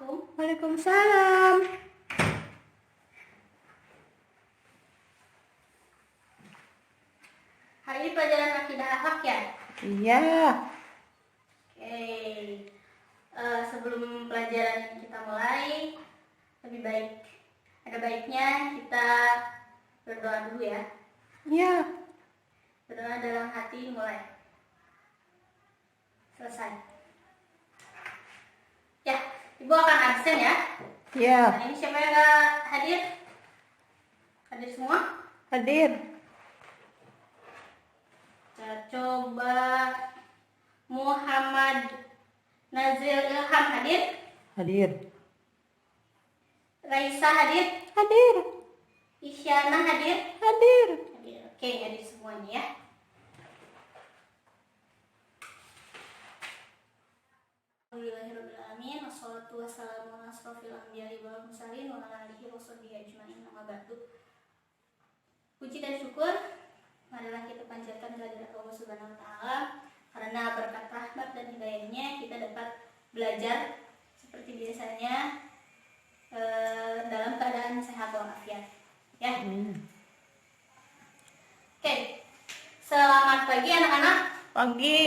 Assalamualaikum. Waalaikumsalam. Hari ini pelajaran akidah akhlak ya? Iya. Oke. Sebelum pelajaran kita mulai, ada baiknya kita berdoa dulu ya. Iya. Berdoa dalam hati mulai. Selesai. Ya, Ibu akan absen ya. Iya. Hari ini siapa yang nggak hadir? Hadir semua? Hadir. Kita coba Muhammad Nazil Ilham hadir? Hadir. Raisa hadir? Hadir. Isyana hadir? Hadir. Hadir. Oke, hadir semuanya ya. Alhamdulillahirrahmanirrahim. Wassalatu wassalamu ala asrofil anbiya'i wal mursalin wa ala alihi wa sahbihi ajma'in, amma ba'du. Puji dan syukur marilah kita panjatkan kehadirat Allah Subhanahu wa taala, karena berkat rahmat dan hidayahnya kita dapat belajar seperti biasanya dalam keadaan sehat walafiat ya. Oke. Selamat pagi anak-anak. Pagi.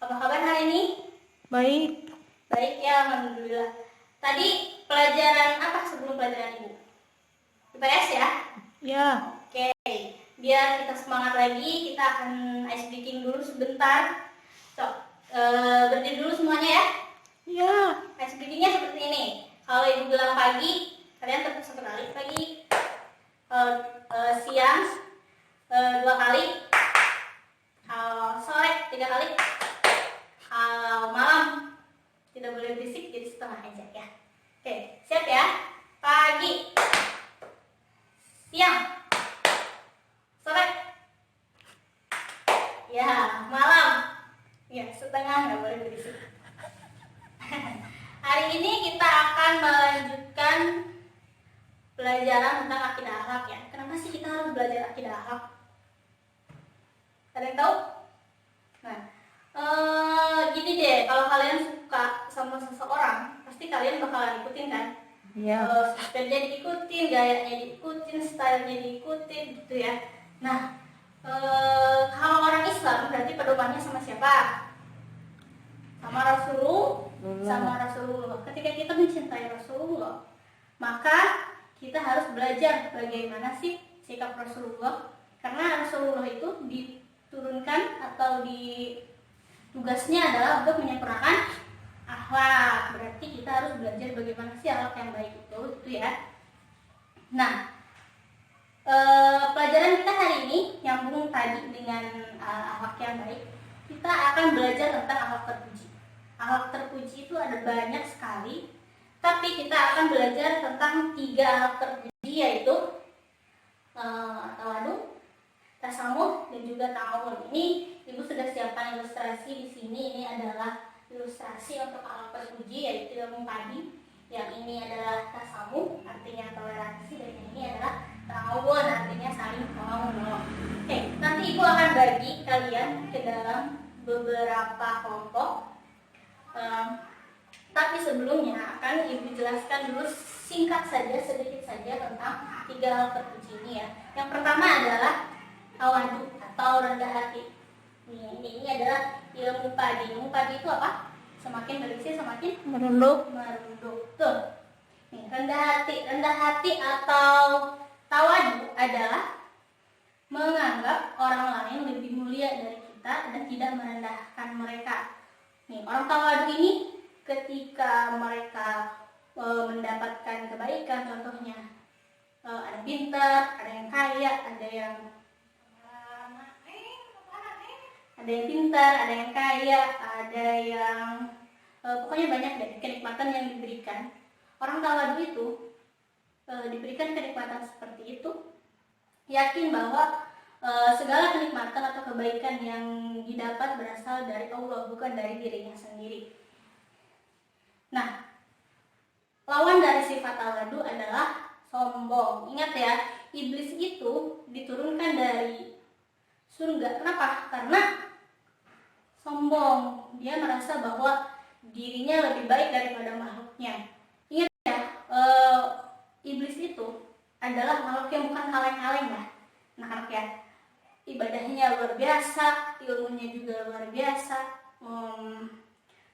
Apa kabar hari ini? Baik. Baik ya, alhamdulillah. Tadi pelajaran apa sebelum pelajaran Ibu? IPS ya? Ya. Oke. Biar kita semangat lagi, kita akan ice breaking dulu sebentar. Berdiri dulu semuanya ya. Ya. Ice breakingnya seperti ini. Kalau Ibu bilang pagi, kalian tepuk 1 kali. Pagi. Siang 2 kali. Kalau sore 3 kali. Kalau malam tidak boleh berisik, jadi setengah aja ya. Oke, siap ya? Pagi, siang, sore, ya malam, ya setengah, nggak boleh berisik. Hari ini kita akan melanjutkan pelajaran tentang akidah akhlak ya. Kenapa sih kita harus belajar akidah akhlak? Ada yang tahu? Nah, gini deh, kalau kalian suka sama seseorang, pasti kalian bakalan ikutin kan? Iya. Sosmednya diikutin, gayanya diikutin, stylenya diikutin gitu ya. Nah, kalau orang Islam berarti pedomannya sama siapa? Sama Rasulullah. Ketika kita mencintai Rasulullah, maka kita harus belajar bagaimana sih sikap Rasulullah. Karena Rasulullah itu diturunkan atau tugasnya adalah untuk menyempurnakan akhlak. Berarti kita harus belajar bagaimana sih akhlak yang baik itu ya. Nah, pelajaran kita hari ini nyambung tadi dengan akhlak yang baik. Kita akan belajar tentang akhlak terpuji. Akhlak terpuji itu ada banyak sekali, tapi kita akan belajar tentang 3 akhlak terpuji, yaitu tawadu, tasamuh, dan juga ta'awun. Ini Ibu sudah siapkan ilustrasi di sini. Ini adalah ilustrasi untuk akhlak terpuji, yaitu ilmu padi. Yang ini adalah tasamuh, artinya toleransi, dan yang ini adalah ta'awun, artinya saling tolong-menolong. Oke, nanti Ibu akan bagi kalian ke dalam beberapa kelompok. Tapi sebelumnya akan Ibu jelaskan dulu singkat saja, sedikit saja tentang 3 hal terpuji ini ya. Yang pertama adalah tawadu atau rendah hati. Ini adalah ilmu padi. Ilmu padi itu apa? Semakin berisi semakin Merunduk. Tuh. Nih, rendah hati. Rendah hati atau tawadu adalah menganggap orang lain lebih mulia dari kita dan tidak merendahkan mereka. Nih, orang tawadu ini ketika mereka mendapatkan kebaikan, contohnya ada pintar, ada yang kaya, ada yang pintar, ada yang kaya, ada yang pokoknya banyak deh kenikmatan yang diberikan. Orang tawadu itu diberikan kenikmatan seperti itu, yakin bahwa segala kenikmatan atau kebaikan yang didapat berasal dari Allah, bukan dari dirinya sendiri. Nah, lawan dari sifat tawadu adalah sombong. Ingat ya, iblis itu diturunkan dari surga. Kenapa? Karena sombong. Dia merasa bahwa dirinya lebih baik daripada makhluk makhluknya. Ingat ya, eh, iblis itu adalah makhluk yang bukan kaleng-kaleng ya, anak-anak ya. Ibadahnya luar biasa, ilmunya juga luar biasa,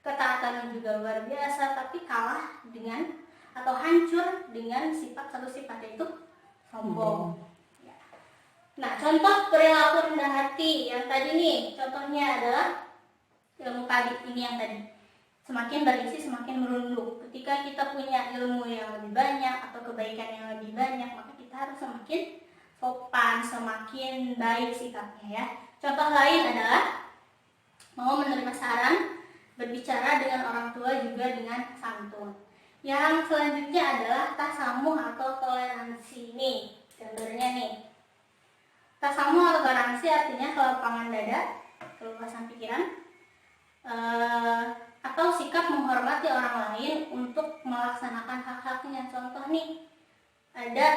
ketaatannya juga luar biasa, tapi kalah dengan atau hancur dengan satu sifat yaitu sombong. Ya. Nah, contoh perilaku rendah hati yang tadi nih, contohnya adalah ilmu tadi ini yang tadi. Semakin berisi semakin merunduk. Ketika kita punya ilmu yang lebih banyak atau kebaikan yang lebih banyak, maka kita harus semakin sopan, semakin baik sikapnya ya. Contoh lain adalah mau menerima saran, berbicara dengan orang tua juga dengan santun. Yang selanjutnya adalah tasamuh atau toleransi nih. Gambarnya nih. Tasamuh atau toleransi artinya kelapangan dada, keluasan pikiran, atau sikap menghormati orang lain untuk melaksanakan hak-haknya. Contoh nih, ada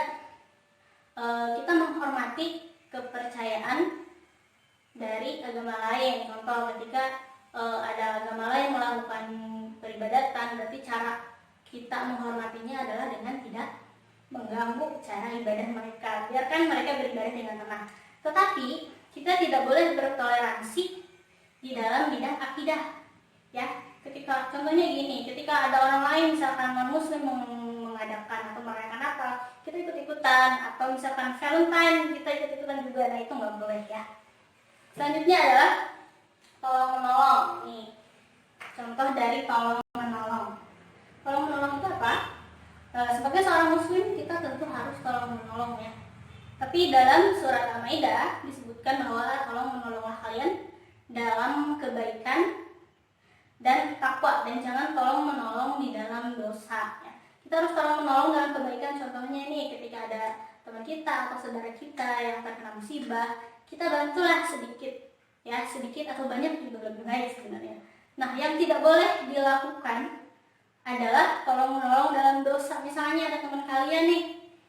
kita menghormati kepercayaan dari agama lain. Contoh ketika ada agama lain melakukan peribadatan, berarti cara kita menghormatinya adalah dengan tidak mengganggu cara ibadah mereka. Biarkan mereka beribadah dengan tenang. Tetapi kita tidak boleh bertoleransi di dalam bidang akidah. Ya, ketika contohnya gini, ketika ada orang lain misalkan non-muslim mengadakan atau merayakan Natal, kita ikut-ikutan, atau misalkan Valentine kita ikut-ikutan juga, nah itu nggak boleh ya. Selanjutnya adalah tolong menolong. Nih, contoh dari tolong menolong. Tolong menolong itu apa? Sebagai seorang muslim kita tentu harus tolong menolong ya. Tapi dalam surat Al-Maidah disebutkan bahwa tolong menolonglah kalian dalam kebaikan dan takwa, dan jangan tolong menolong di dalam dosa ya. Kita harus tolong menolong dalam kebaikan. Contohnya nih, ketika ada teman kita atau saudara kita yang terkena musibah, kita bantulah sedikit ya, sedikit atau banyak juga lebih baik sebenarnya. Nah, yang tidak boleh dilakukan adalah tolong menolong dalam dosa. Misalnya ada teman kalian nih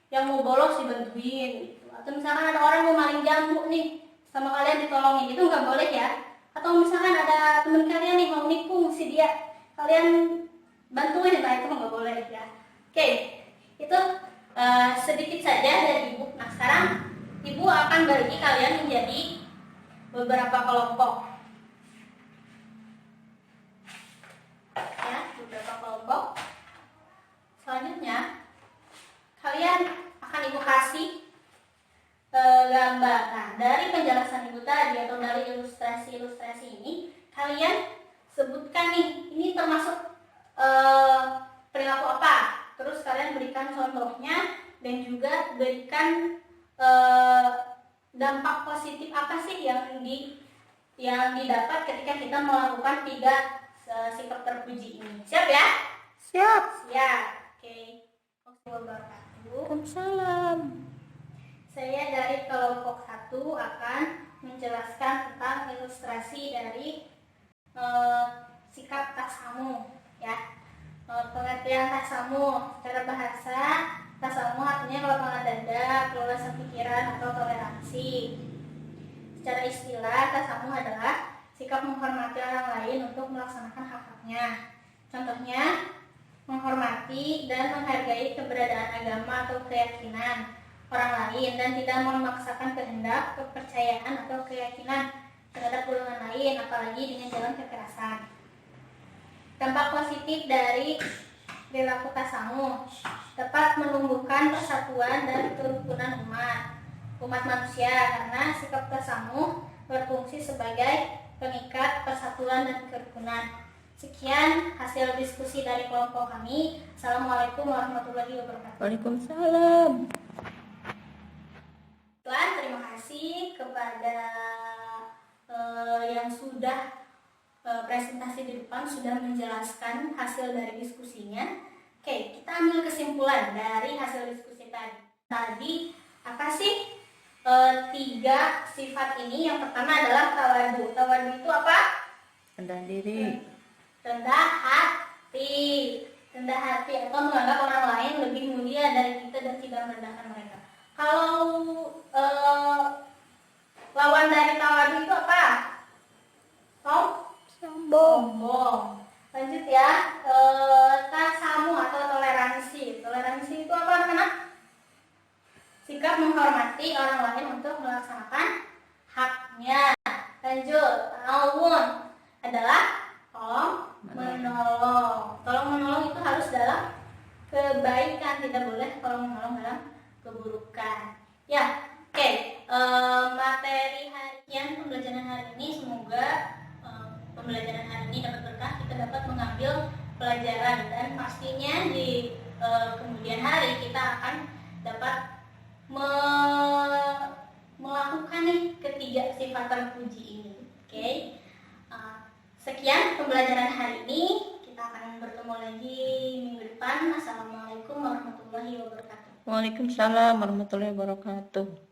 yang mau bolos dibantuin gitu, atau misalkan ada orang mau maling jamu nih sama kalian ditolongin, itu nggak boleh ya. Atau misalkan ada teman kalian nih mau nikung si dia, kalian bantuin, nah itu nggak boleh ya. Oke, itu sedikit saja dari ibu. Nah, sekarang ibu akan bagi kalian menjadi beberapa kelompok ya, beberapa kelompok. Selanjutnya kalian akan ibu kasih gambar. Nah, dari penjelasan ibu tadi atau dari ilustrasi ini, kalian sebutkan nih, ini termasuk perilaku apa. Terus kalian berikan contohnya dan juga berikan dampak positif apa sih yang didapat ketika kita melakukan 3 sikap terpuji ini. Siap ya? Siap. Siap. Oke. Waalaikumsalam. Saya dari kelompok 1 akan menjelaskan tentang ilustrasi dari sikap tasamuh ya. Pengertian tasamuh secara bahasa, tasamuh artinya kelapangan dada, keluasan pikiran atau toleransi. Secara istilah, tasamuh adalah sikap menghormati orang lain untuk melaksanakan hak-haknya. Contohnya, menghormati dan menghargai keberadaan agama atau keyakinan orang lain dan tidak memaksakan kehendak, kepercayaan atau keyakinan terhadap golongan lain, apalagi dengan jalan kekerasan. Dampak positif dari perilaku tasamuh dapat menumbuhkan persatuan dan kerukunan umat manusia, karena sikap tasamuh berfungsi sebagai pengikat persatuan dan kerukunan. Sekian hasil diskusi dari kelompok kami. Assalamualaikum warahmatullahi wabarakatuh. Waalaikumsalam. Terima kasih kepada yang sudah presentasi di depan, sudah menjelaskan hasil dari diskusinya. Oke, kita ambil kesimpulan dari hasil diskusi tadi. Apa sih 3 sifat ini? Yang pertama adalah tawadu. Tawadu itu apa? Rendah diri. Rendah hati atau menganggap orang lain lebih mulia dari kita dan tidak merendahkan mereka. Kalau lawan dari tawadu itu apa? Sombong. Lanjut ya, tasamuh Lanjut, ta'awun adalah tolong menolong. Tolong menolong itu harus dalam kebaikan, tidak boleh tolong menolong dalam keburukan. Ya, oke. Materi harian pembelajaran hari ini, semoga pembelajaran hari ini dapat berkah, kita dapat mengambil pelajaran, dan pastinya di kemudian hari kita akan dapat melakukan nih ketiga sifat terpuji ini. Oke. Sekian pembelajaran hari ini. Kita akan bertemu lagi minggu depan. Assalamualaikum warahmatullahi wabarakatuh. Waalaikumsalam warahmatullahi wabarakatuh.